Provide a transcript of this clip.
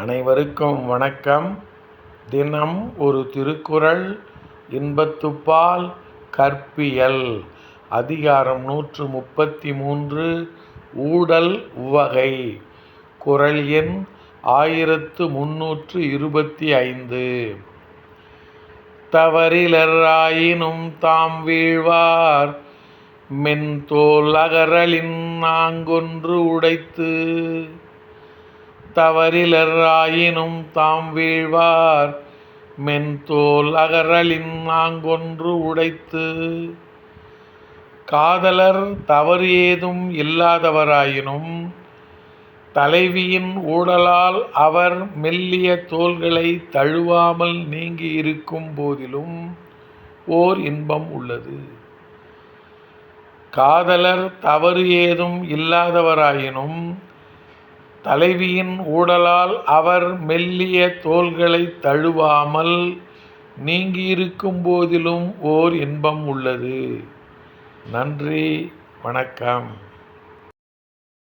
அனைவருக்கும் வணக்கம். தினம் ஒரு திருக்குறள். இன்பத்துப்பால் கற்பியல். அதிகாரம் 133. ஊடல் உவகை. குறள் எண் 1325. தவறிலர் ஆயினும் தாம் வீழ்வார் மென்தோல் அகறலின் நாங்கொன்று உடைத்து. தவறிலர் ஆயினும் தாம் வீழ்வார் மென்தோல் அகறலின் நாங்கொன்று உடைத்து. காதலர் தவறு ஏதும் இல்லாதவராயினும் தலைவியின் ஊடலால் அவர் மெல்லிய தோள்களை தழுவாமல் நீங்கி இருக்கும் போதிலும் ஓர் இன்பம் உள்ளது. காதலர் தவறு ஏதும் இல்லாதவராயினும் தலைவியின் ஊடலால் அவர் மெல்லிய தோள்களை தழுவாமல் நீங்கியிருக்கும் போதிலும் ஓர் இன்பம் உள்ளது. நன்றி, வணக்கம்.